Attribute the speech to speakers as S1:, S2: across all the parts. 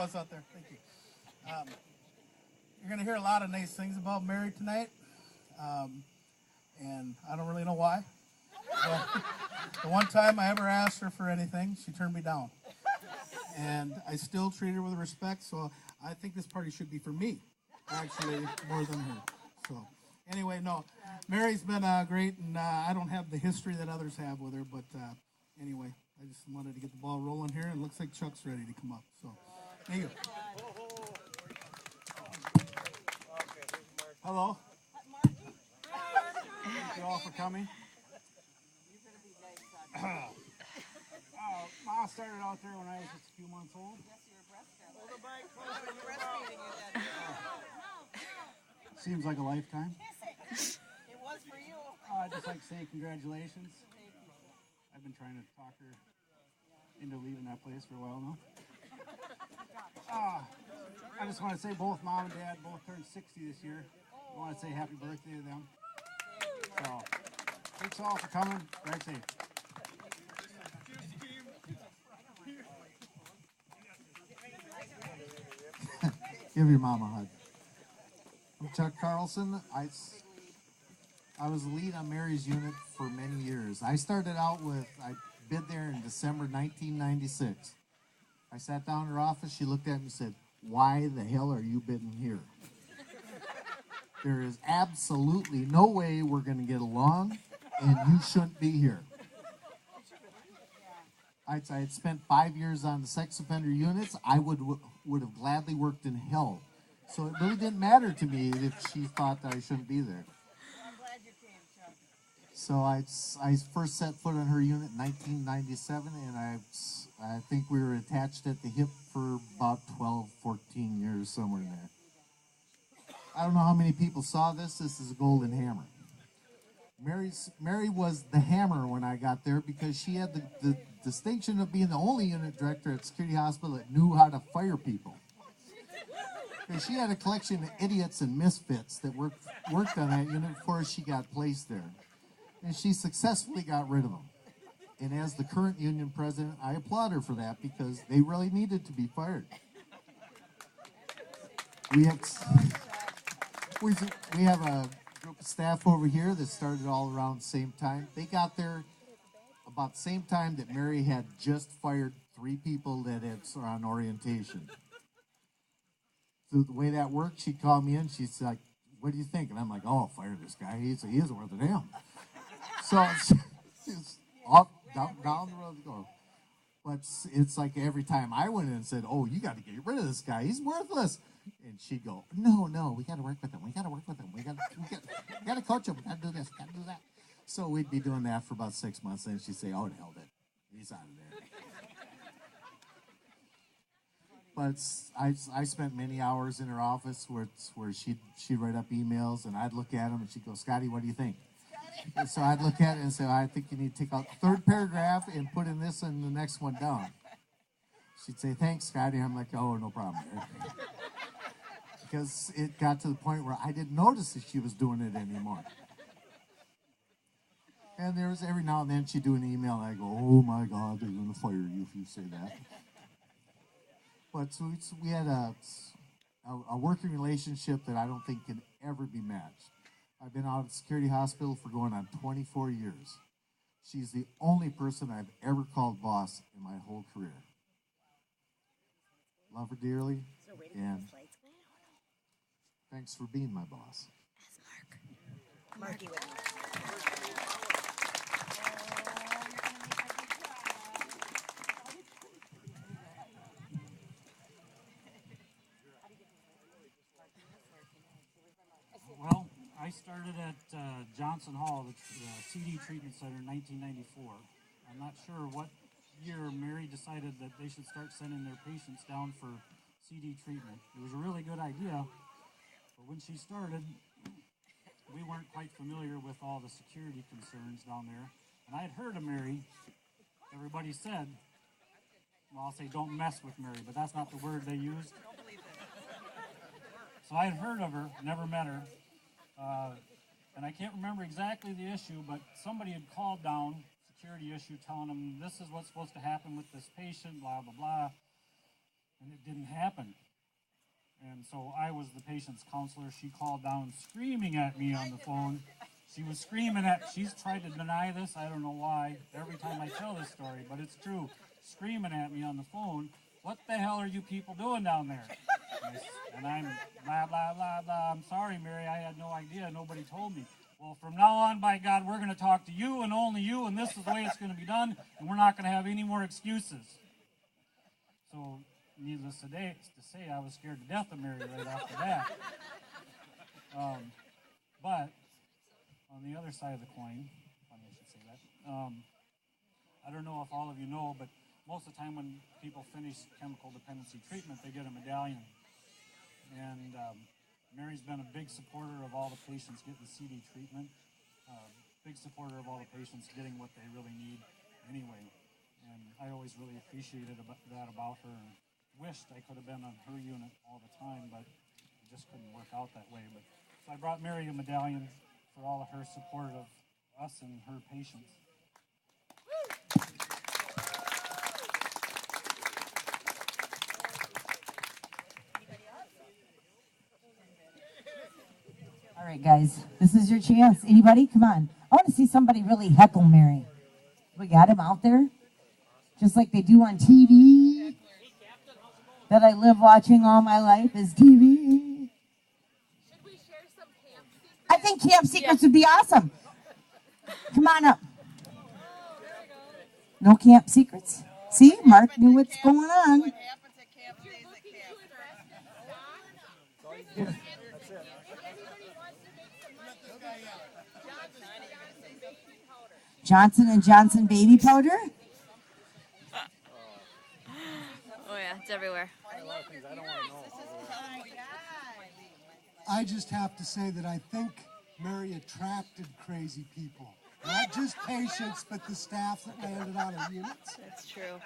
S1: was out there. Thank you. You're going to hear a lot of nice things about Mary tonight, and I don't really know why. Well, the one time I ever asked her for anything, she turned me down. And I still treat her with respect, so I think this party should be for me, actually, more than her. So, anyway, no, Mary's been great, and I don't have the history that others have with her, but anyway, I just wanted to get the ball rolling here, and it looks like Chuck's ready to come up. So, thank you. Hello. Thank you all for coming. Ma started out there when I was just a few months old. Seems like a lifetime.
S2: It was for you.
S1: I'd just like to say congratulations. I've been trying to talk her into leaving that place for a while now. I just want to say both Mom and Dad both turned 60 this year. I want to say happy birthday to them. So, thanks all for coming. Drive safe.
S3: Give your mom a hug. I'm Chuck Carlson. I was the lead on Mary's unit for many years. I started out I bid there in December 1996. I sat down in her office. She looked at me and said, "Why the hell are you bidding here? There is absolutely no way we're going to get along, and you shouldn't be here." I had spent 5 years on the sex offender units. I would have gladly worked in hell. So it really didn't matter to me if she thought that I shouldn't be there.
S2: I'm glad you came, Chuck.
S3: So I first set foot on her unit in 1997, and I think we were attached at the hip for about 12, 14 years, somewhere in there. I don't know how many people saw this. This is a golden hammer. Mary was the hammer when I got there because she had the distinction of being the only unit director at Security Hospital that knew how to fire people. Because she had a collection of idiots and misfits that worked on that unit before she got placed there. And she successfully got rid of them. And as the current union president, I applaud her for that because they really needed to be fired. We have a group of staff over here that started all around the same time. They got there about the same time that Mary had just fired 3 people that were on orientation. So the way that worked, she'd call me in, she's like, "What do you think?" And I'm like, "Oh, fire this guy, he isn't worth a damn." So it's up, down the road to go. But it's like every time I went in and said, "Oh, you got to get rid of this guy, he's worthless." And she'd go, No, we got to work with him. We got to coach him. We got to do this. Got to do that. So we'd be doing that for about 6 months, and she'd say, "Oh, the hell, he's out of there." But I spent many hours in her office where she'd write up emails, and I'd look at them, and she'd go, "Scotty, what do you think?" And so I'd look at it and say, "I think you need to take out the 3rd paragraph and put in this and the next one down." She'd say, "Thanks, Scotty." I'm like, "Oh, no problem." Because it got to the point where I didn't notice that she was doing it anymore. And there was every now and then she'd do an email, and I go, "Oh my God, they're going to fire you if you say that." But so we had a working relationship that I don't think can ever be matched. I've been out at Security Hospital for going on 24 years. She's the only person I've ever called boss in my whole career. Love her dearly, and thanks for being my boss.
S2: Marky with me.
S4: Well, I started at Johnson Hall, the CD Treatment Center, in 1994. I'm not sure what year Mary decided that they should start sending their patients down for CD treatment. It was a really good idea, but when she started, we weren't quite familiar with all the security concerns down there. And I had heard of Mary. Everybody said, well, I'll say don't mess with Mary, but that's not the word they used. So I had heard of her, never met her. And I can't remember exactly the issue, but somebody had called down, security issue, telling them this is what's supposed to happen with this patient, blah, blah, blah. And it didn't happen. so I was the patient's counselor. She called down screaming at me on the phone. She was screaming she's tried to deny this. I don't know why every time I tell this story, but it's true. Screaming at me on the phone, what the hell are you people doing down there? And I'm blah, blah, blah, blah. I'm sorry, Mary, I had no idea. Nobody told me. Well, from now on, by God, we're going to talk to you and only you, and this is the way it's going to be done, and we're not going to have any more excuses. So, needless to say, I was scared to death of Mary right after that. But, on the other side of the coin, funny I should say that, I don't know if all of you know, but most of the time when people finish chemical dependency treatment, they get a medallion. And Mary's been a big supporter of all the patients getting CD treatment, big supporter of all the patients getting what they really need anyway. And I always really appreciated that about her and wished I could have been on her unit all the time, but it just couldn't work out that way. But so I brought Mary a medallion for all of her support of us and her patients.
S5: All right, guys, this is your chance. Anybody? Come on. I want to see somebody really heckle Mary. We got him out there, just like they do on TV. That I live watching all my life is TV.
S6: Should we share some camp secrets?
S5: I think camp secrets would be awesome. Come on up. No camp secrets? See, Mark knew what's going on.
S2: What happens at camp stays at camp.
S6: If anybody wants to make some money,
S5: Johnson and Johnson baby powder.
S6: oh yeah, it's everywhere.
S7: I just have to say that I think Mary attracted crazy people. Not just patients, but the staff that landed on her units.
S6: That's true.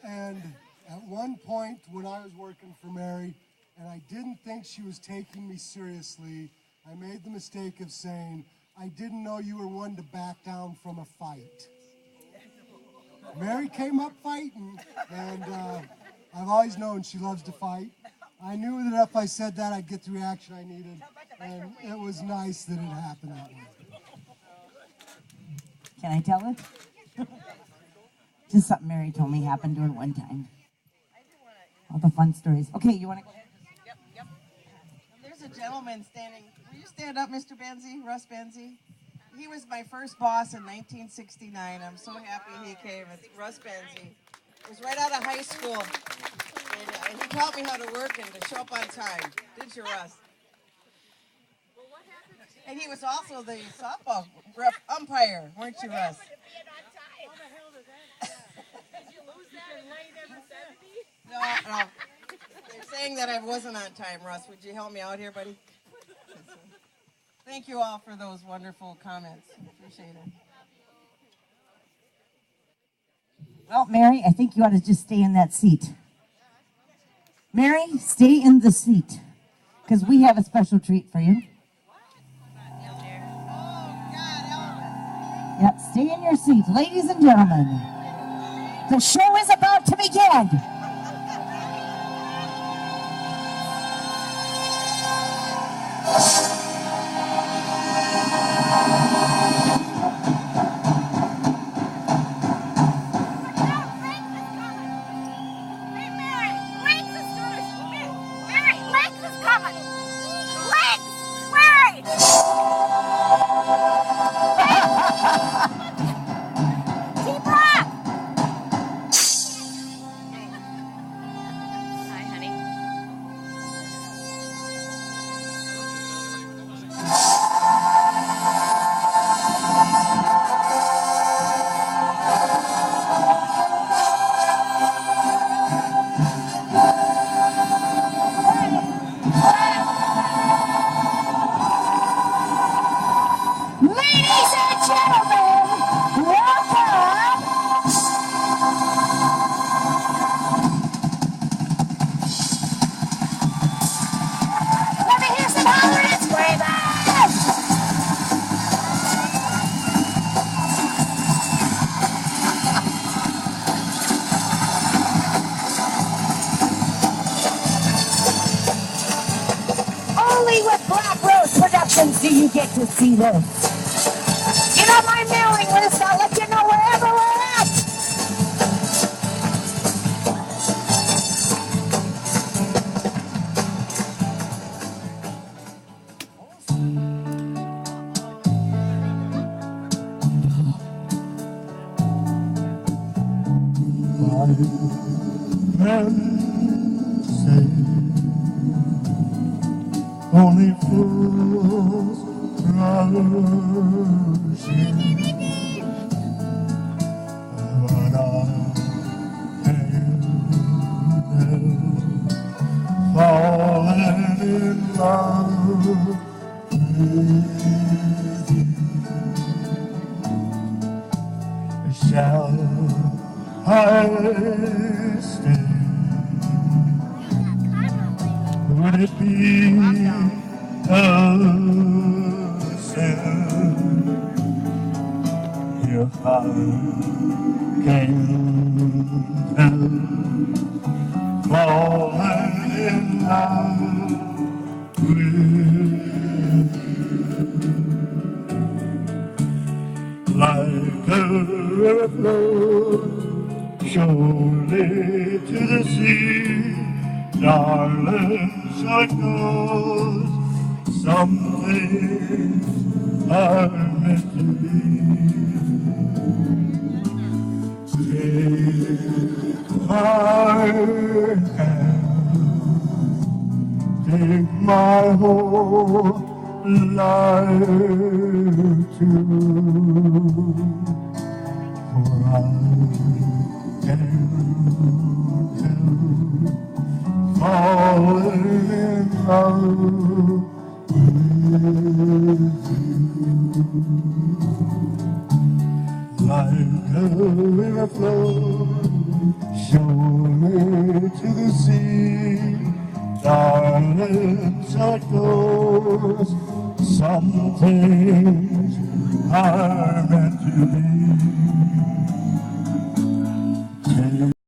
S7: And at one point when I was working for Mary, and I didn't think she was taking me seriously, I made the mistake of saying, I didn't know you were one to back down from a fight. Mary came up fighting, and I've always known she loves to fight. I knew that if I said that, I'd get the reaction I needed, and it was nice that it happened that way.
S5: Can I tell it? Just something Mary told me happened to her one time. All the fun stories. Okay, you want to go ahead?
S2: Yep. There's a gentleman standing. Will you stand up, Mr. Benzie? Russ Benzie? He was my first boss in 1969. I'm so happy he came. It's Russ Benzie. He was right out of high school. And he taught me how to work and to show up on time. Didn't you, Russ? And he was also the softball umpire, weren't you, Russ? No. They're saying that I wasn't on time, Russ. Would you help me out here, buddy? Thank you all for those wonderful comments. Appreciate it.
S5: Well, Mary, I think you ought to just stay in that seat. Mary, stay in the seat, because we have a special treat for you. Yep, stay in your seat. Ladies and gentlemen, the show is about to begin. with Black Rose Productions do you get to see this? Get on my mailing list, I'll let you know wherever we're at.
S1: Only fools rush in, but I am fallen in love with you. Shall I stay? Would it be a sin if I can't fall in love with you? Like a river flows surely to the sea, darling, so it goes. Some things are meant to be. Take my hand, take my whole life too. For I can't help falling in love with you. Like a river flows surely to the sea, darling, so it goes. Some things are meant to be.